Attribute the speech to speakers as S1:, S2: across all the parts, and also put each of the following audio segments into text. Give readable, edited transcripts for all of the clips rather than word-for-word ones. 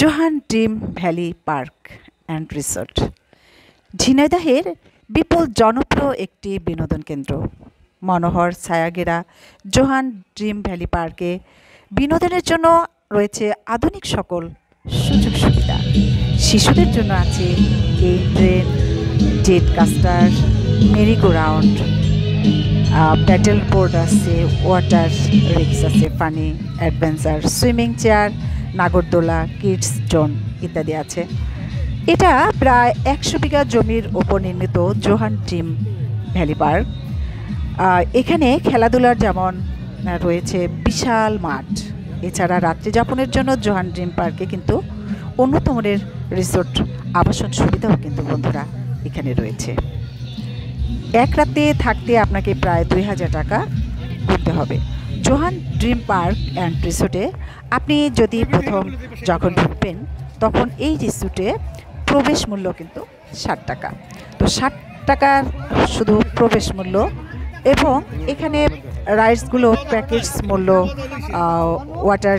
S1: Johann dream valley park and resort ঝিনাইদহের বিপুল জনপ্রিয় একটি বিনোদন কেন্দ্র। মনোহর ছায়াঘেরা জোহান ড্রিম ভ্যালি পার্কে বিনোদনের জন্য রয়েছে আধুনিক সকল সুযোগ সুবিধা। শিশুদের জন্য আছে game train, jet custard, merry go round, pedal board আছে, ওয়াটার রিক্স আছে, ফানি অ্যাডভেঞ্চার, সুইমিং চেয়ার, নাগরদোলা, কিডস জোন ইত্যাদি আছে। এটা প্রায় 100 বিঘা জমির ওপর নির্মিত জোহান ড্রিম ভ্যালি পার্ক। এখানে খেলাধুলার যেমন রয়েছে বিশাল মাঠ, এছাড়া রাত্রি যাপনের জন্য জোহান ড্রিম পার্কে কিন্তু উন্নত মানের রিসোর্ট আবাসন সুবিধাও কিন্তু বন্ধুরা এখানে রয়েছে। এক রাতে থাকতে আপনাকে প্রায় 2000 টাকা করতে হবে। জোহান ড্রিম পার্ক অ্যান্ড রিসোর্টে আপনি যদি প্রথম যখন ঢুকবেন তখন এই রিসোর্টে প্রবেশ মূল্য কিন্তু 60 টাকা। তো 60 টাকার শুধু প্রবেশ মূল্য, এবং এখানে রাইডসগুলো প্যাকেজ মূল্য ওয়াটার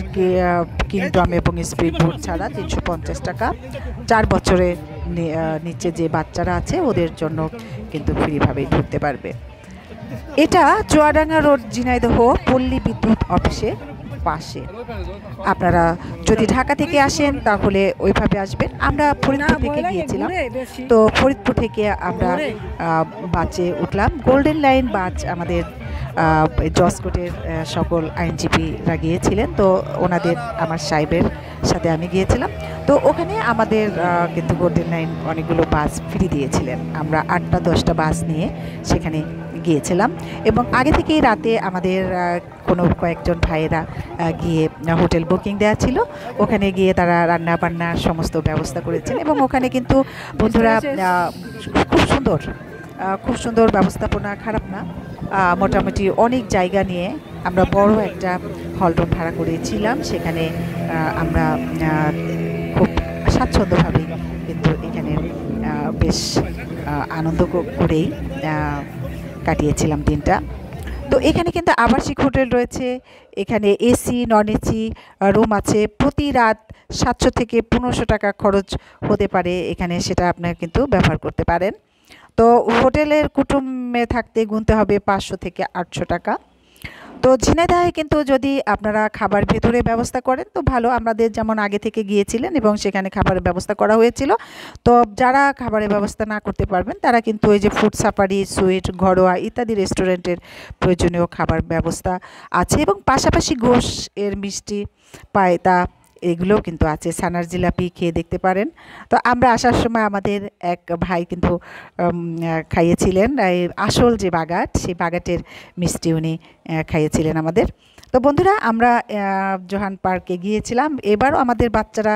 S1: কিংডম এবং স্পিড বোট ছাড়া 350 টাকা। 4 বছরের নিচে যে বাচ্চারা আছে ওদের জন্য কিন্তু ফ্রিভাবেই ঢুকতে পারবে। এটা চুয়াডাঙ্গা রোড, ঝিনাইদহ পল্লী বিদ্যুৎ অফিসের পাশে। আপনারা যদি ঢাকা থেকে আসেন তাহলে ওইভাবে আসবেন। আমরা ফরিদপুর থেকে গিয়েছিলাম, তো ফরিদপুর থেকে আমরা বাসে উঠলাম। গোল্ডেন লাইন বাস আমাদের জসকোটের সকল আইনজীবীরা গিয়েছিলেন, তো ওনাদের আমার সাহেবের সাথে আমি গিয়েছিলাম। তো ওখানে আমাদের কিন্তু গোল্ডেন লাইন অনেকগুলো বাস ফ্রি দিয়েছিলেন। আমরা 8টা-10টা বাস নিয়ে সেখানে গিয়েছিলাম, এবং আগে থেকেই রাতে আমাদের কয়েকজন ভাইয়েরা গিয়ে হোটেল বুকিং দেওয়া ছিল। ওখানে গিয়ে তারা রান্না বান্নার সমস্ত ব্যবস্থা করেছেন, এবং ওখানে কিন্তু বন্ধুরা খুব সুন্দর ব্যবস্থাপনা, খারাপ না। মোটামুটি অনেক জায়গা নিয়ে আমরা বড় একটা হল রুম ভাড়া করেছিলাম। সেখানে আমরা খুব স্বাচ্ছন্দ্যভাবেই কিন্তু এখানে বেশ আনন্দ করেই কাটিয়েছিলাম দিনটা। তো এখানে কিন্তু আবাসিক হোটেল রয়েছে, এখানে এসি নন এসি রুম আছে। প্রতি রাত 700 থেকে 1500 টাকা খরচ হতে পারে এখানে, সেটা আপনারা কিন্তু ব্যবহার করতে পারেন। তো হোটেলের কুটুমে থাকতে গুনতে হবে 500 থেকে 800 টাকা। তো ঝিনাইদহে কিন্তু যদি আপনারা খাবার ভেতরে ব্যবস্থা করেন তো ভালো। আমাদের যেমন আগে থেকে গিয়েছিলেন এবং সেখানে খাবারের ব্যবস্থা করা হয়েছিল। তো যারা খাবারের ব্যবস্থা না করতে পারবেন তারা কিন্তু ওই যে ফুড সাফারি, সুইট, ঘরোয়া ইত্যাদি রেস্টুরেন্টের প্রয়োজনীয় খাবার ব্যবস্থা আছে, এবং পাশাপাশি গোশ এর মিষ্টি, পায়তা এগুলোও কিন্তু আছে। ছানার জিলাপি খেয়ে দেখতে পারেন। তো আমরা আসার সময় আমাদের এক ভাই কিন্তু খাইয়েছিলেন আসল যে বাগাট, সেই বাগাটের মিষ্টি উনি খাইয়েছিলেন আমাদের। তো বন্ধুরা, আমরা জোহান পার্কে গিয়েছিলাম। এবারও আমাদের বাচ্চারা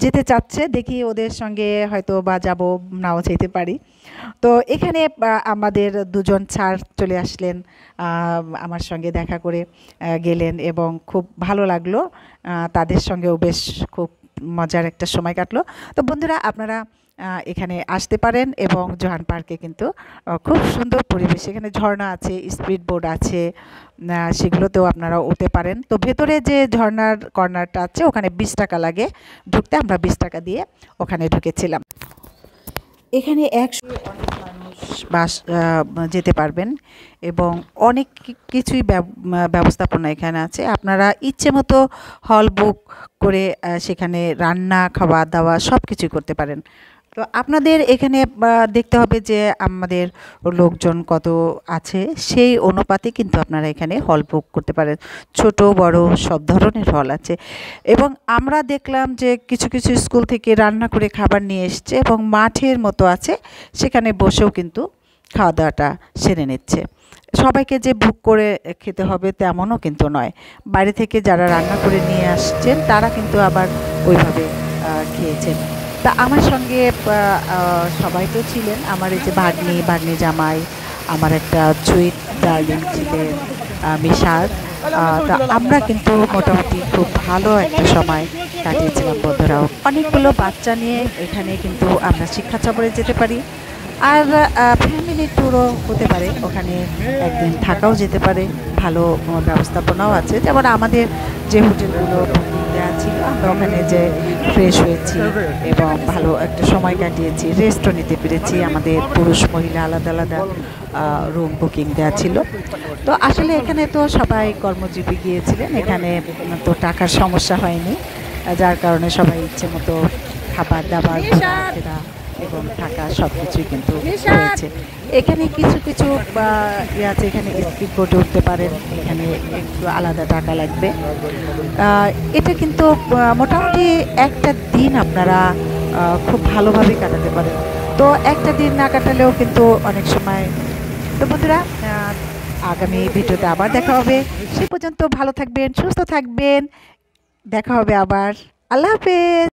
S1: যেতে চাচ্ছে, দেখি ওদের সঙ্গে হয়তো বা যাব, নাও যেতে পারি। তো এখানে আমাদের দুজন স্যার চলে আসলেন, আমার সঙ্গে দেখা করে গেলেন, এবং খুব ভালো লাগলো। তাদের সঙ্গেও বেশ খুব মজার একটা সময় কাটলো। তো বন্ধুরা, আপনারা এখানে আসতে পারেন, এবং জোহান পার্কে কিন্তু খুব সুন্দর পরিবেশ। এখানে ঝর্ণা আছে, স্পিড বোট আছে, সেগুলোতেও আপনারা উঠতে পারেন। তো ভেতরে যে ঝর্ণার কর্নারটা আছে ওখানে 20 টাকা লাগে ঢুকতে। আমরা 20 টাকা দিয়ে ওখানে ঢুকেছিলাম। এখানে 100 অনেক মানুষ যেতে পারবেন, এবং অনেক কিছুই ব্যবস্থাপনা এখানে আছে। আপনারা ইচ্ছে মতো হল বুক করে সেখানে রান্না, খাওয়া দাওয়া সব কিছুই করতে পারেন। তো আপনাদের এখানে দেখতে হবে যে আমাদের লোকজন কত আছে, সেই অনুপাতে কিন্তু আপনারা এখানে হল বুক করতে পারেন। ছোট বড় সব ধরনের হল আছে, এবং আমরা দেখলাম যে কিছু কিছু স্কুল থেকে রান্না করে খাবার নিয়ে এসছে, এবং মাঠের মতো আছে, সেখানে বসেও কিন্তু খাওয়া দাওয়াটা সেরে নিচ্ছে। সবাইকে যে বুক করে খেতে হবে তেমনও কিন্তু নয়। বাইরে থেকে যারা রান্না করে নিয়ে আসছেন তারা কিন্তু আবার ওইভাবে খেয়েছেন। তা আমার সঙ্গে সবাই তো ছিলেন, আমার এই যে ভাগ্নি জামাই, আমার একটা সুইট ডার্লিং ছিলেন মিশাদ। তা আমরা কিন্তু মোটামুটি খুব ভালো একটা সময় কাটিয়েছিলাম বন্ধুরাও। অনেকগুলো বাচ্চা নিয়ে এখানে কিন্তু আমরা শিক্ষা সফরে যেতে পারি, আর ফ্যামিলি ট্যুরও হতে পারে। ওখানে একদিন থাকাও যেতে পারে, ভালো ব্যবস্থাপনাও আছে। যেমন আমাদের যে হোটেলগুলো বুকিং দেওয়া ছিল আমরা আমরা ওখানে যে ফ্রেশ হয়েছি এবং ভালো একটা সময় কাটিয়েছি, রেস্টও নিতে পেরেছি। আমাদের পুরুষ মহিলা আলাদা আলাদা রুম বুকিং দেওয়া ছিল। তো আসলে এখানে তো সবাই কর্মজীবী গিয়েছিলেন, এখানে তো টাকার সমস্যা হয়নি, যার কারণে সবাই ইচ্ছে মতো খাবার দাবার ঘোরাফেরা এবং থাকা সব কিছুই কিন্তু হয়েছে। এখানে কিছু কিছু ইয়ে আছে, এখানে স্পিড বোটে উঠতে পারেন, এখানে একটু আলাদা টাকা লাগবে। এটা কিন্তু মোটামুটি একটা দিন আপনারা খুব ভালোভাবে কাটাতে পারেন। তো একটা দিন না কাটালেও কিন্তু অনেক সময়। তো বন্ধুরা, আগামী ভিডিওতে আবার দেখা হবে। সে পর্যন্ত ভালো থাকবেন, সুস্থ থাকবেন। দেখা হবে আবার। আল্লাহ হাফেজ।